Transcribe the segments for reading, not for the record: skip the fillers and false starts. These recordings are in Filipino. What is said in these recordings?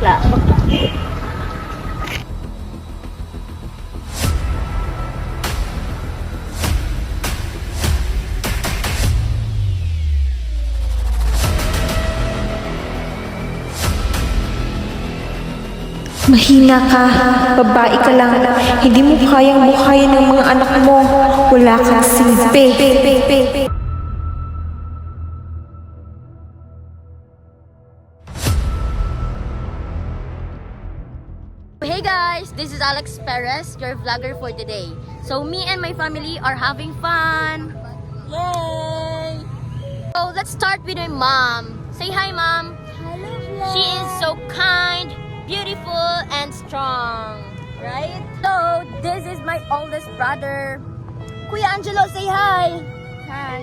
bakla. Mahina ka, babae ka lang, hindi mo kayang buhayin ng mga anak mo, wala kang silbi. Hey guys, this is Alex Perez, your vlogger for today. So me and my family are having fun. Yay! So let's start with my mom. Say hi, mom. Hello. She is so kind, beautiful, and strong, right? So this is my oldest brother, Kuya Angelo. Say hi. Hi.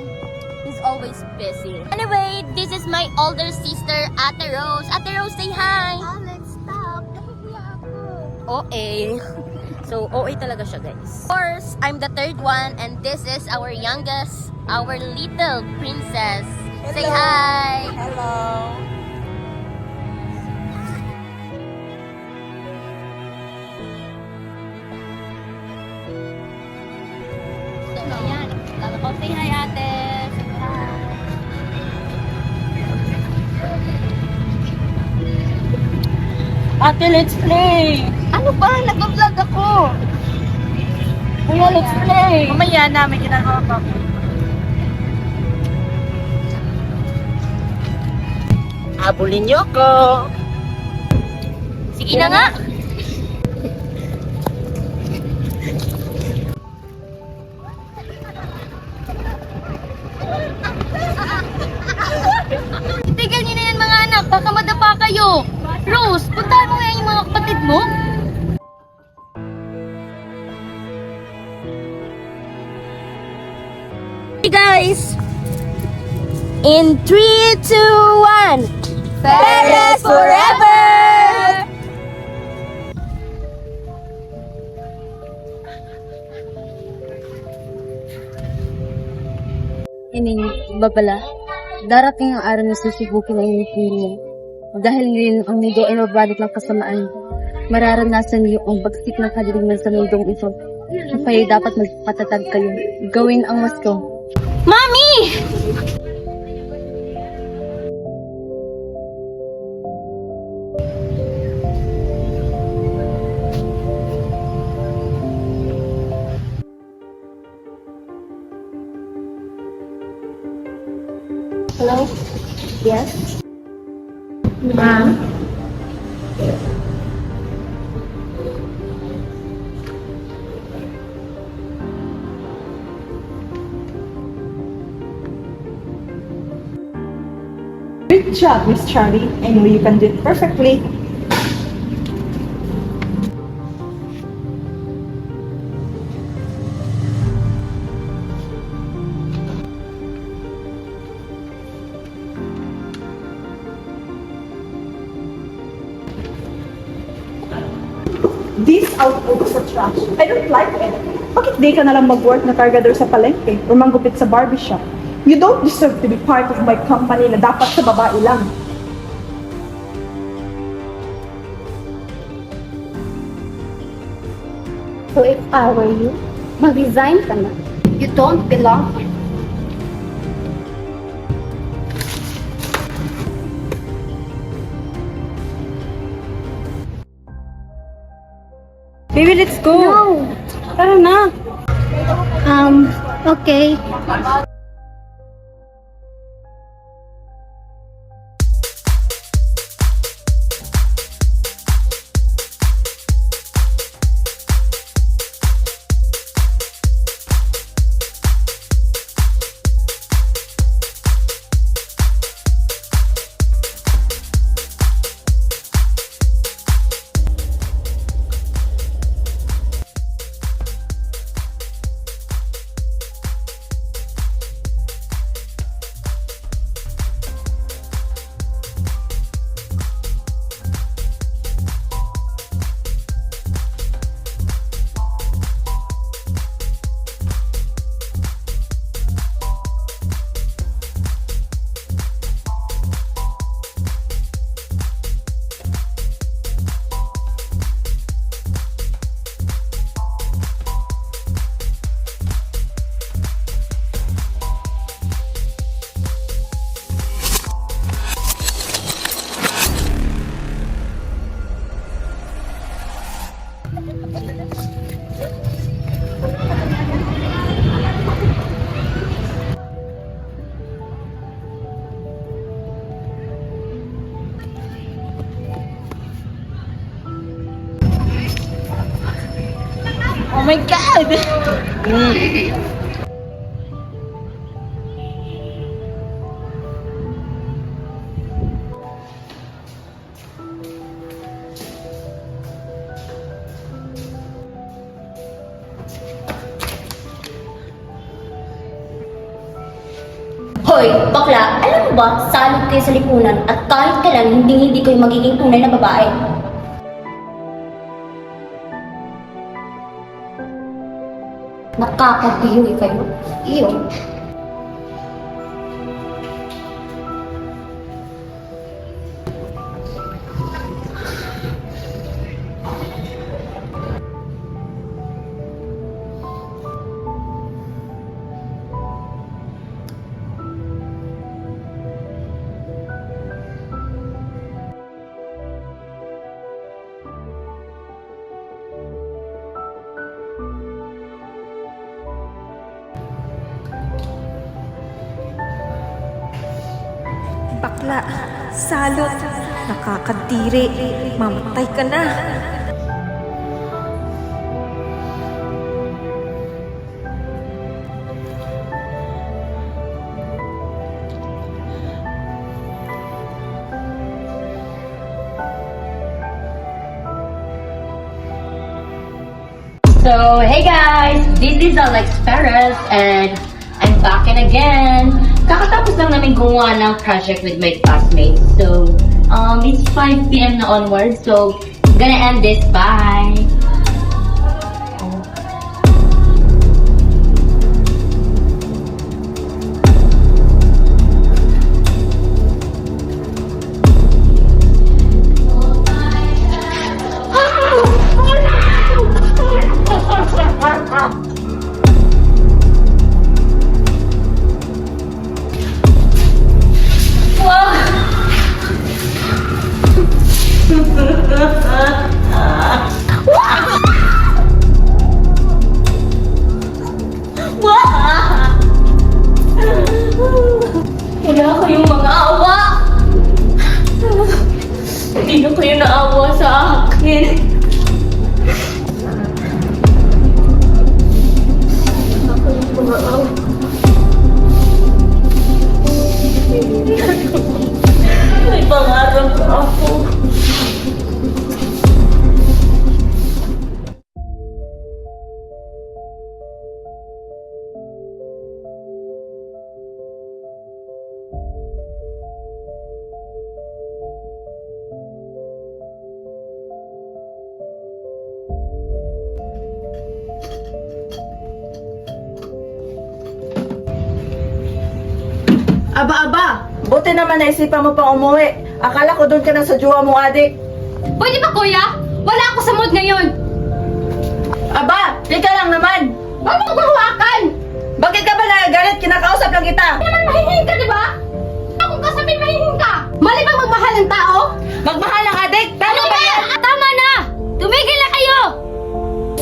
He's always busy. Anyway, this is my older sister, Ate Rose. Ate Rose, say hi. Alex, stop. OA. So, OA talaga siya, guys. Of course, I'm the third one, and this is our youngest, our little princess. Hello. Say hi. Hello. So, ayan. Lalo ko, say hi, ate. Say hi. Ate, let's play. Ano ba? Nag-vlog ako. Kuya, let's play. Mamaya na, may ginagawa pa. Habulin niyo ako. Sige na nga. Tigil niyo na yan mga anak, baka madapa kayo. Rose, puntahan mo nga yung mga kapatid mo. Hey guys! In 3, 2, 1. Perez forever! Ining, babala, darating ang araw na susubukin ang iyong piling. Dahil ngayon ang mundo ay mabalik ng kasamaan. Mararanasan niyo ang bagsik ng kadiliman sa mundong ito. Kaya dapat magpatatag kayo. Gawin ang masko. Mami! Hello? Yes? Ma'am? Good job, Miss Charlie. I know you can do it perfectly. These outfits sa trash. I don't like it. Bakit di ka nalang mag-work na cargador sa palengke or manggupit sa barbershop? You don't deserve to be part of my company na dapat sa babae lang. So if I were you, mag-resign ka na. You don't belong here. Baby, let's go. No! Tara na. Okay. my God! Hoy, bakla, alam mo ba, salot kayo sa lipunan at kahit kailan hindi kayo magiging tunay na babae. Nakakabiyuhi kayo. Iyo. Bakla, salot, nakakadiri, mamatay ka na. So, hey guys! This is Alex Perez and I'm back in again. Kakatapos lang namin gumawa ng project with my classmates. So, it's 5 p.m. na onward. So, gonna end this. Bye! Wala kayong mga awa! Hindi na kayo naawa sa akin. Wala kayong mga awa. May pangarap ako. Aba! Buti naman naisipan mo pang umuwi. Akala ko doon ka na sa jowa mong adik. Pwede ba kuya? Wala ako sa mood ngayon. Aba! Tika lang naman! Huwag mong guhawakan! Bakit ka ba nagagalit? Kinakausap lang kita! Hindi naman mahihin ka, di ba? Kung kasabihin mahihin ka, mali bang magmahal ng tao? Magmahal ng adik! Tama ba yan? Tama na! Tumigil na kayo!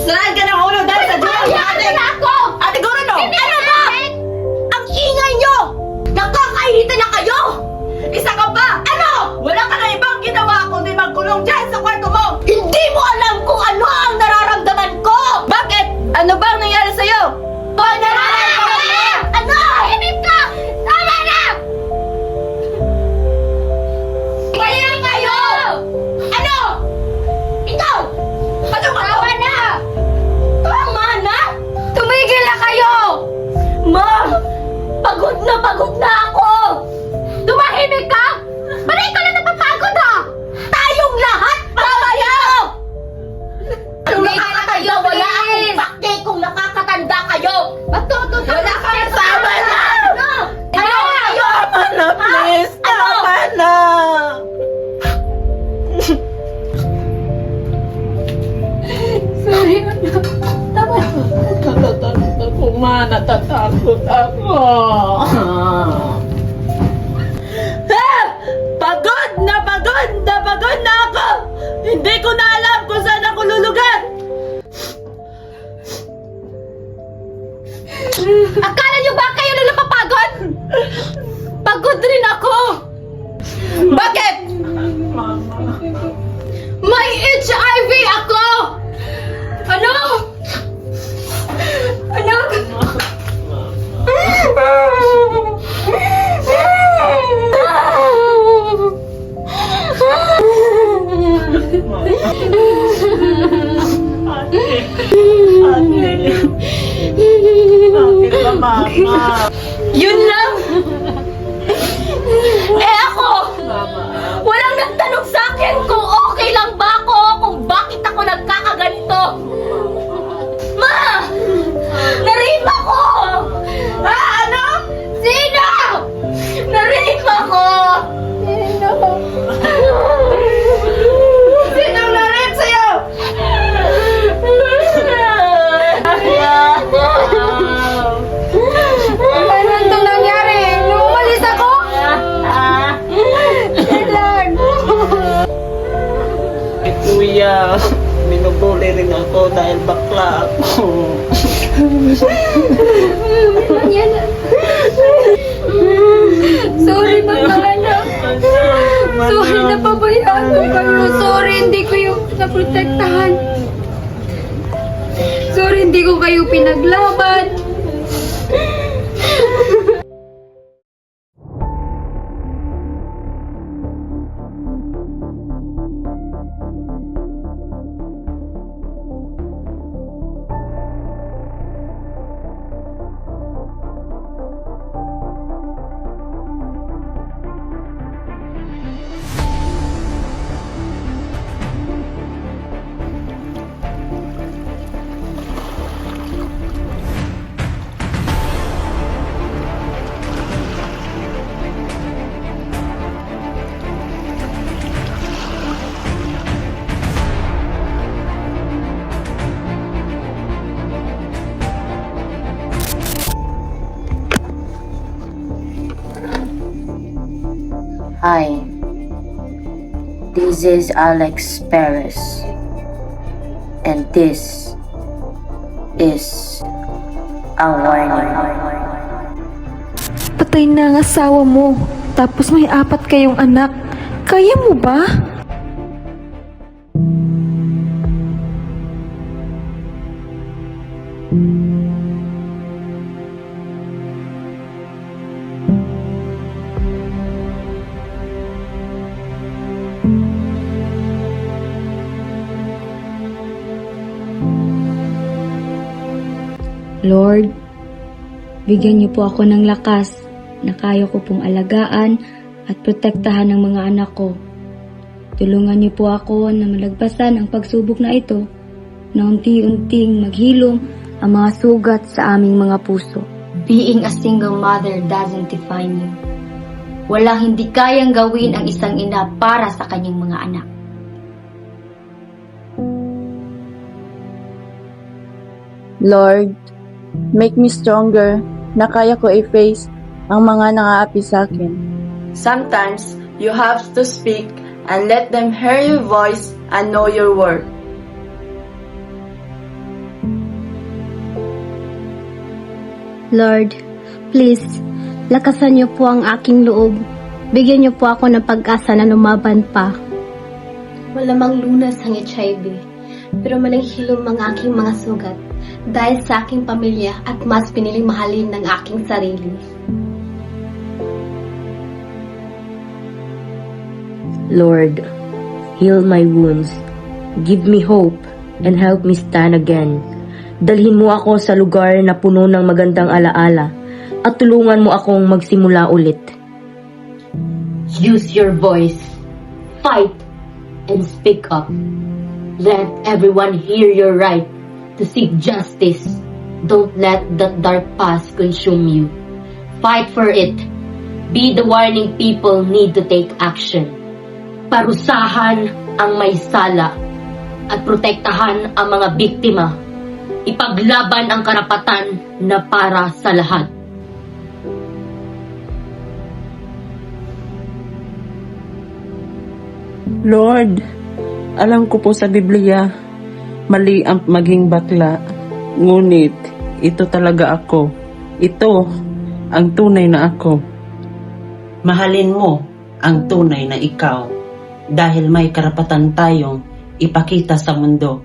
Saan ka ng ulo dahil sa jowa mong adik? na ako! Ate Gorono! Hindi ano ba? Ang ingay nyo! Nakakairita na kayo! Isa ka pa! Ano? Wala ka na ibang ginawa kundi magkulong dyan sa kwarto mo! Hindi mo alam kung ano ang nararamdaman ko! Bakit? Ano bang nangyari sa'yo? Nararamdaman mo! Ano? Himik ka! Tama na! Kaya kayo! Ano? Ikaw! Ano ka? Tama na! Tama na! Tumigil na kayo! Ma! Pagod na ako! Tumahimik ka! Parang ikaw lang napapagod ha! Tayong lahat! Tama yan! Anong Tumigil na kayo, nakakatanda? Wala please! akong pake kung nakakatanda kayo! Matututo Wala kang sama na! Ano? Tama na, please! Tama na! Sorry, anak. Tama na. Natatakot ako, ma. Natatakot ako. Pagod na ako! Hindi ko na alam kung saan ako lulugar! Akala niyo ba kayo lang napapagod? Pagod rin ako! Bakit? May HIV ako! Ano? Yun lang! Eh ako! Walang nagtanong sa akin kung okay lang ba ako, kung bakit ako nagkakaganito! Ma! Narip ako! Ha? Ano? Sino? Narip ako! Sino? Sinong narip sa'yo? Ano itong nangyari? Nung umalis ako? Ilan? Kuya, binubuli rin ako dahil bakla ako. Sorry mga anak. Sorry na pabayaan ko kayo. Sorry hindi ko yung naprotektahan. Sorry hindi ko kayo pinaglaban. Hi, this is Alex Perez, and this is a warning. Patay na ang asawa mo, tapos may 4 kayong anak. Kaya mo ba? Lord, bigyan niyo po ako ng lakas na kaya ko pong alagaan at protektahan ng mga anak ko. Tulungan niyo po ako na malagpasan ang pagsubok na ito na unti-unting maghilom ang mga sugat sa aming mga puso. Being a single mother doesn't define you. Walang hindi kayang gawin ang isang ina para sa kanyang mga anak. Lord, make me stronger na kaya ko i-face ang mga nangaapi sa akin. Sometimes, you have to speak and let them hear your voice and know your worth. Lord, please, lakasan niyo po ang aking loob. Bigyan niyo po ako ng pag-asa na lumaban pa. Malamang lunas ang HIV, pero mananghilom ang aking mga sugat dahil sa aking pamilya at mas piniling mahalin ng aking sarili. Lord, heal my wounds. Give me hope and help me stand again. Dalhin mo ako sa lugar na puno ng magandang alaala at tulungan mo akong magsimula ulit. Use your voice. Fight and speak up. Let everyone hear your right to seek justice. Don't let that dark past consume you. Fight for it. Be the warning people need to take action. Parusahan ang may sala at protektahan ang mga biktima. Ipaglaban ang karapatan na para sa lahat. Lord, alam ko po sa Biblia, mali ang maging bakla. Ngunit, ito talaga ako. Ito ang tunay na ako. Mahalin mo ang tunay na ikaw dahil may karapatan tayong ipakita sa mundo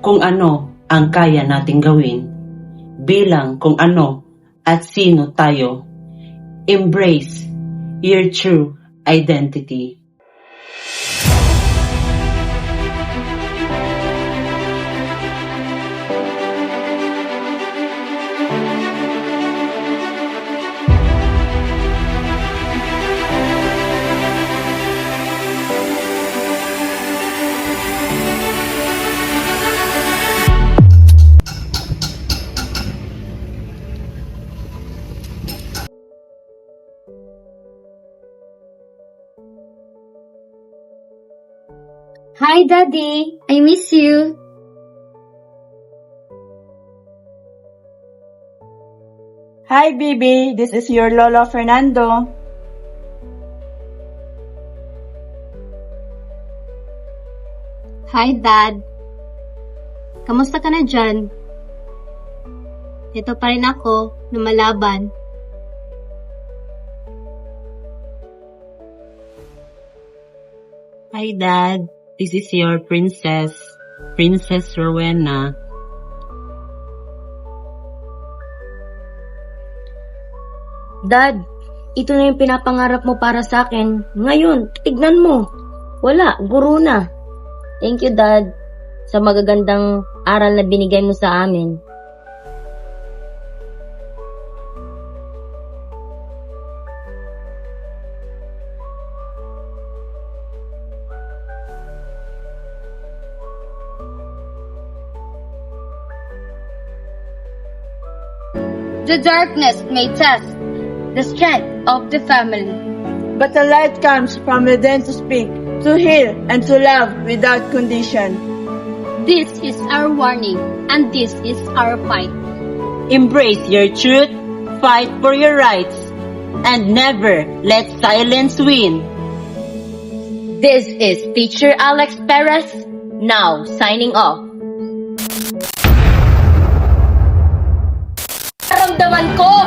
kung ano ang kaya nating gawin bilang kung ano at sino tayo. Embrace your true identity. Hi, Daddy. I miss you. Hi, Bibi. This is your Lolo Fernando. Hi, Dad. Kamusta ka na dyan? Ito pa rin ako, lumalaban. Hi, Dad. This is your princess, Princess Rowena. Dad, ito na yung pinapangarap mo para sa akin. Ngayon, tignan mo. Wala, guro na. Thank you, Dad, sa magagandang aral na binigay mo sa amin. The darkness may test the strength of the family. But the light comes from within to speak, to heal, and to love without condition. This is our warning, and this is our fight. Embrace your truth, fight for your rights, and never let silence win. This is Teacher Alex Perez, now signing off. Naramdaman ko